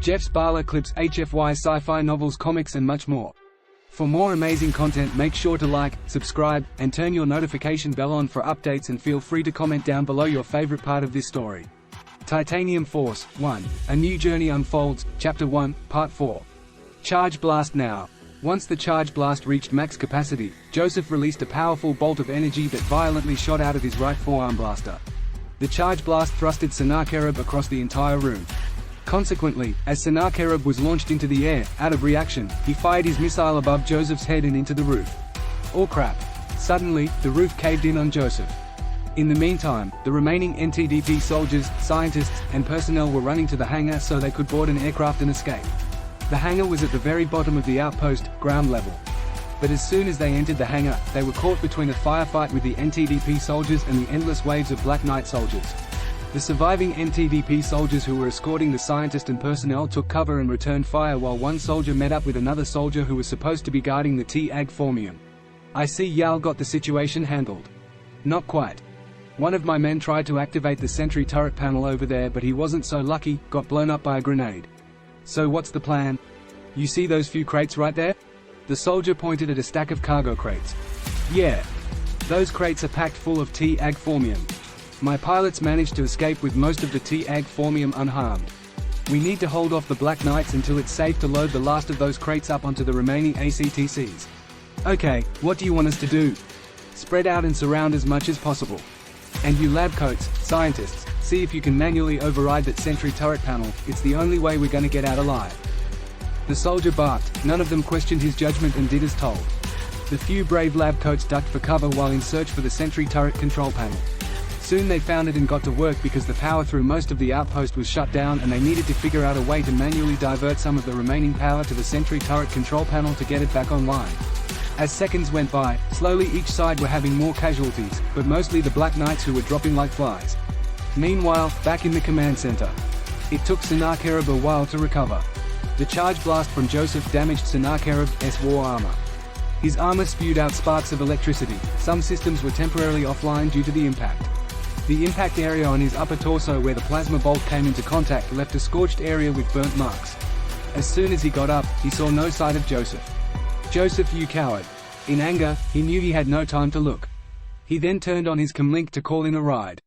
Jeff Sparler clips, HFY Sci-Fi novels, comics and much more. For more amazing content, make sure to like, subscribe, and turn your notification bell on for updates, and feel free to comment down below your favorite part of this story. Titanium Force 1. A New Journey Unfolds, Chapter 1, Part 4. Charge Blast Now. Once the charge blast reached max capacity, Joseph released a powerful bolt of energy that violently shot out of his right forearm blaster. The charge blast thrusted Sennacherib across the entire room. Consequently, as Sennacherib was launched into the air, out of reaction, he fired his missile above Joseph's head and into the roof. Oh crap! Suddenly, the roof caved in on Joseph. In the meantime, the remaining NTDP soldiers, scientists, and personnel were running to the hangar so they could board an aircraft and escape. The hangar was at the very bottom of the outpost, ground level. But as soon as they entered the hangar, they were caught between a firefight with the NTDP soldiers and the endless waves of Black Knight soldiers. The surviving NTDP soldiers who were escorting the scientist and personnel took cover and returned fire, while one soldier met up with another soldier who was supposed to be guarding the T-Ag Formium. I see y'all got the situation handled. Not quite. One of my men tried to activate the sentry turret panel over there, but he wasn't so lucky, got blown up by a grenade. So what's the plan? You see those few crates right there? The soldier pointed at a stack of cargo crates. Yeah. Those crates are packed full of T-Ag Formium. My pilots managed to escape with most of the T-Ag Formium unharmed. We need to hold off the Black Knights until it's safe to load the last of those crates up onto the remaining ACTCs. Okay, what do you want us to do? Spread out and surround as much as possible. And you lab coats, scientists, see if you can manually override that sentry turret panel. It's the only way we're gonna get out alive. The soldier barked. None of them questioned his judgment and did as told. The few brave lab coats ducked for cover while in search for the sentry turret control panel. Soon they found it and got to work, because the power through most of the outpost was shut down and they needed to figure out a way to manually divert some of the remaining power to the sentry turret control panel to get it back online. As seconds went by, slowly each side were having more casualties, but mostly the Black Knights, who were dropping like flies. Meanwhile, back in the command center, it took Sennacherib a while to recover. The charge blast from Joseph damaged Sennacherib's war armor. His armor spewed out sparks of electricity. Some systems were temporarily offline due to the impact. The impact area on his upper torso where the plasma bolt came into contact left a scorched area with burnt marks. As soon as he got up, he saw no sight of Joseph. "Joseph, you coward!" In anger, he knew he had no time to look. He then turned on his comlink to call in a ride.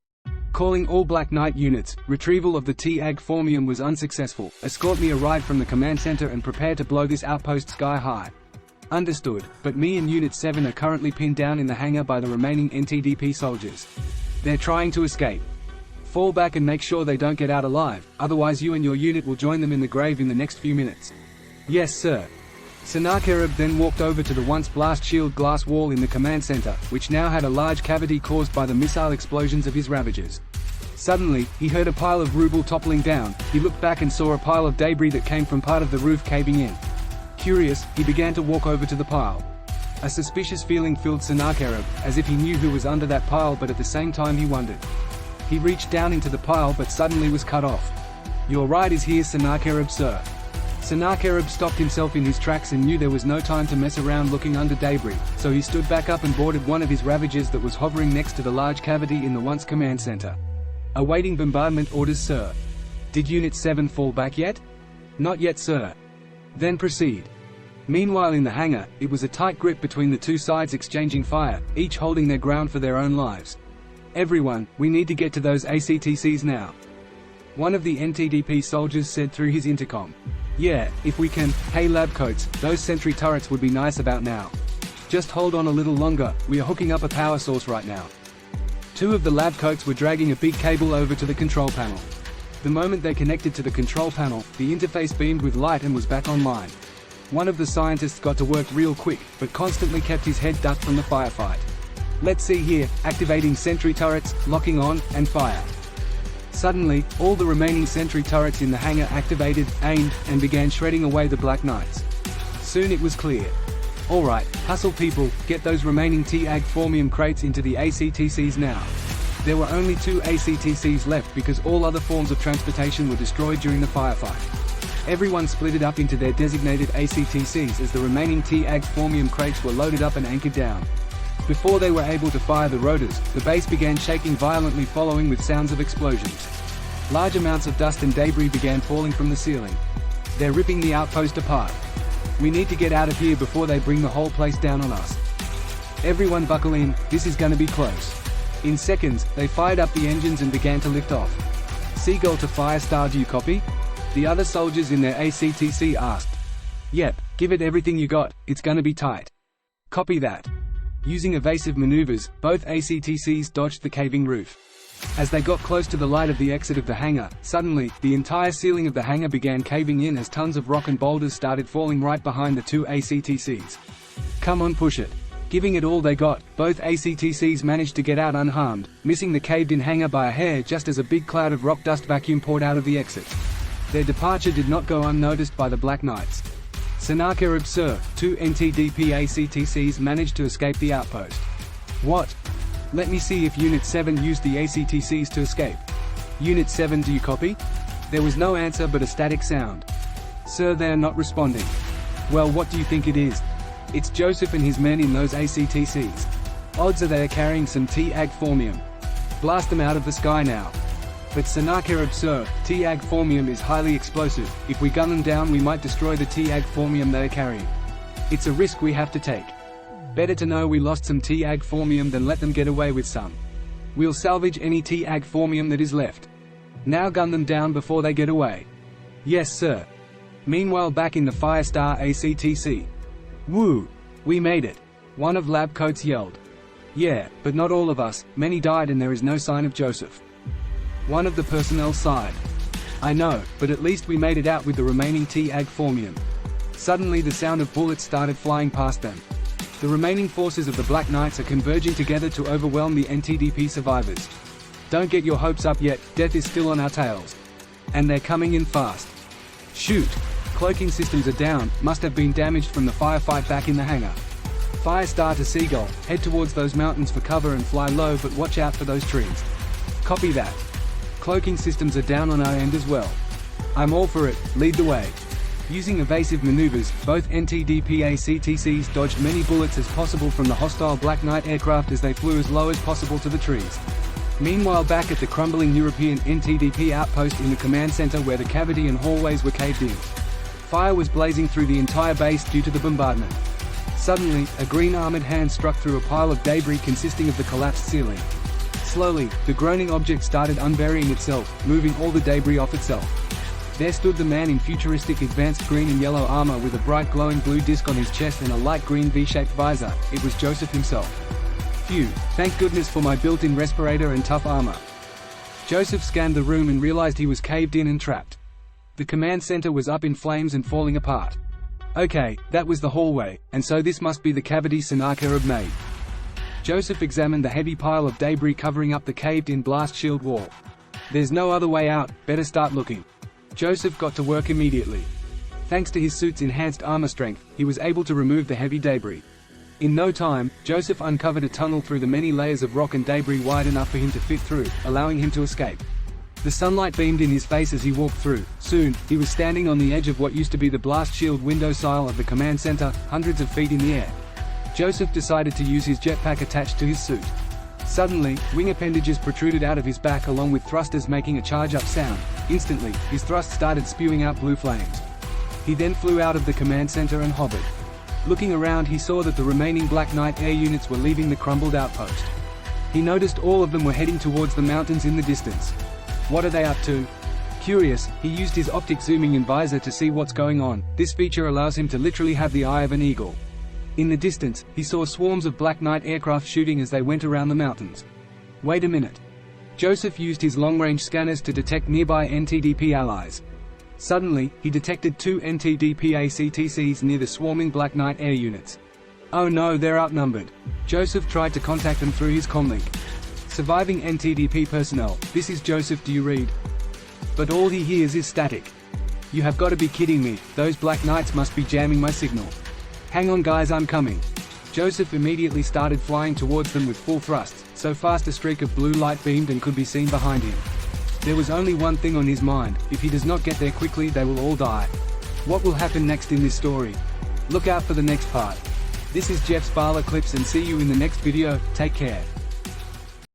Calling all Black Knight units, retrieval of the T-Ag Formium was unsuccessful. Escort me a ride from the command center and prepare to blow this outpost sky high. Understood, but me and Unit 7 are currently pinned down in the hangar by the remaining NTDP soldiers. They're trying to escape. Fall back and make sure they don't get out alive, otherwise you and your unit will join them in the grave in the next few minutes. Yes, sir. Sennacherib then walked over to the once blast shield glass wall in the command center, which now had a large cavity caused by the missile explosions of his Ravagers. Suddenly, he heard a pile of rubble toppling down. He looked back and saw a pile of debris that came from part of the roof caving in. Curious, he began to walk over to the pile. A suspicious feeling filled Sennacherib, as if he knew who was under that pile, but at the same time he wondered. He reached down into the pile but suddenly was cut off. "Your ride is here, Sennacherib, sir." Sennacherib stopped himself in his tracks and knew there was no time to mess around looking under debris, so he stood back up and boarded one of his Ravagers that was hovering next to the large cavity in the once command center. "Awaiting bombardment orders, sir." "Did Unit 7 fall back yet?" "Not yet, sir." "Then proceed." Meanwhile in the hangar, it was a tight grip between the two sides exchanging fire, each holding their ground for their own lives. "Everyone, we need to get to those ACTCs now," one of the NTDP soldiers said through his intercom. "Yeah, if we can. Hey lab coats, those sentry turrets would be nice about now. Just hold on a little longer, we are hooking up a power source right now." Two of the lab coats were dragging a big cable over to the control panel. The moment they connected to the control panel, the interface beamed with light and was back online. One of the scientists got to work real quick, but constantly kept his head ducked from the firefight. "Let's see here, activating sentry turrets, locking on, and fire." Suddenly, all the remaining sentry turrets in the hangar activated, aimed, and began shredding away the Black Knights. Soon it was clear. "Alright, hustle people, get those remaining T-Ag Formium crates into the ACTCs now." There were only 2 ACTCs left because all other forms of transportation were destroyed during the firefight. Everyone split it up into their designated ACTCs as the remaining T-Ag Formium crates were loaded up and anchored down. Before they were able to fire the rotors, the base began shaking violently, following with sounds of explosions. Large amounts of dust and debris began falling from the ceiling. They're ripping the outpost apart. We need to get out of here before they bring the whole place down on us. Everyone buckle in, this is gonna be close. In seconds, they fired up the engines and began to lift off. Seagull to Firestar, do you copy? The other soldiers in their ACTC asked. Yep, give it everything you got, it's gonna be tight. Copy that. Using evasive maneuvers, both ACTCs dodged the caving roof. As they got close to the light of the exit of the hangar, suddenly, the entire ceiling of the hangar began caving in as tons of rock and boulders started falling right behind the two ACTCs. Come on, push it. Giving it all they got, both ACTCs managed to get out unharmed, missing the caved-in hangar by a hair just as a big cloud of rock dust vacuum poured out of the exit. Their departure did not go unnoticed by the Black Knights. Sennacherib Sir, two NTDP ACTCs managed to escape the outpost. What? Let me see if Unit 7 used the ACTCs to escape. Unit 7, do you copy? There was no answer but a static sound. Sir, they are not responding. Well, what do you think it is? It's Joseph and his men in those ACTCs. Odds are they are carrying some T-Ag formium. Blast them out of the sky now. But Sennacherib Sir, T-Ag formium is highly explosive. If we gun them down we might destroy the T-Ag formium they are carrying. It's a risk we have to take. Better to know we lost some T-Ag formium than let them get away with some. We'll salvage any T-Ag formium that is left. Now gun them down before they get away. Yes sir. Meanwhile back in the Firestar ACTC. Woo! We made it. One of lab coats yelled. Yeah, but not all of us, many died and there is no sign of Joseph. One of the personnel sighed. I know, but at least we made it out with the remaining T-Ag formium. Suddenly the sound of bullets started flying past them. The remaining forces of the Black Knights are converging together to overwhelm the NTDP survivors. Don't get your hopes up yet, death is still on our tails. And they're coming in fast. Shoot! Cloaking systems are down, must have been damaged from the firefight back in the hangar. Firestar to Seagull, head towards those mountains for cover and fly low but watch out for those trees. Copy that. Cloaking systems are down on our end as well. I'm all for it, lead the way. Using evasive maneuvers, both NTDP ACTCs dodged many bullets as possible from the hostile Black Knight aircraft as they flew as low as possible to the trees. Meanwhile back at the crumbling European NTDP outpost in the command center where the cavity and hallways were caved in. Fire was blazing through the entire base due to the bombardment. Suddenly, a green armored hand struck through a pile of debris consisting of the collapsed ceiling. Slowly, the groaning object started unburying itself, moving all the debris off itself. There stood the man in futuristic advanced green and yellow armor with a bright glowing blue disc on his chest and a light green V-shaped visor. It was Joseph himself. Phew, thank goodness for my built-in respirator and tough armor. Joseph scanned the room and realized he was caved in and trapped. The command center was up in flames and falling apart. Okay, that was the hallway, and so this must be the cavity Sennacherib made. Joseph examined the heavy pile of debris covering up the caved-in blast shield wall. There's no other way out, better start looking. Joseph got to work immediately. Thanks to his suit's enhanced armor strength, he was able to remove the heavy debris. In no time, Joseph uncovered a tunnel through the many layers of rock and debris wide enough for him to fit through, allowing him to escape. The sunlight beamed in his face as he walked through. Soon, he was standing on the edge of what used to be the blast shield window sill of the command center, hundreds of feet in the air. Joseph decided to use his jetpack attached to his suit. Suddenly, wing appendages protruded out of his back along with thrusters making a charge-up sound. Instantly, his thrust started spewing out blue flames. He then flew out of the command center and hovered. Looking around he saw that the remaining Black Knight air units were leaving the crumbled outpost. He noticed all of them were heading towards the mountains in the distance. What are they up to? Curious, he used his optic zooming in visor to see what's going on. This feature allows him to literally have the eye of an eagle. In the distance, he saw swarms of Black Knight aircraft shooting as they went around the mountains. Wait a minute. Joseph used his long-range scanners to detect nearby NTDP allies. Suddenly, he detected two NTDP ACTCs near the swarming Black Knight air units. Oh no, they're outnumbered. Joseph tried to contact them through his comlink. Surviving NTDP personnel, this is Joseph, do you read? But all he hears is static. You have got to be kidding me, those Black Knights must be jamming my signal. Hang on guys, I'm coming. Joseph immediately started flying towards them with full thrust, so fast a streak of blue light beamed and could be seen behind him. There was only one thing on his mind: if he does not get there quickly they will all die. What will happen next in this story? Look out for the next part. This is Jeff's Bala Clips and see you in the next video, take care.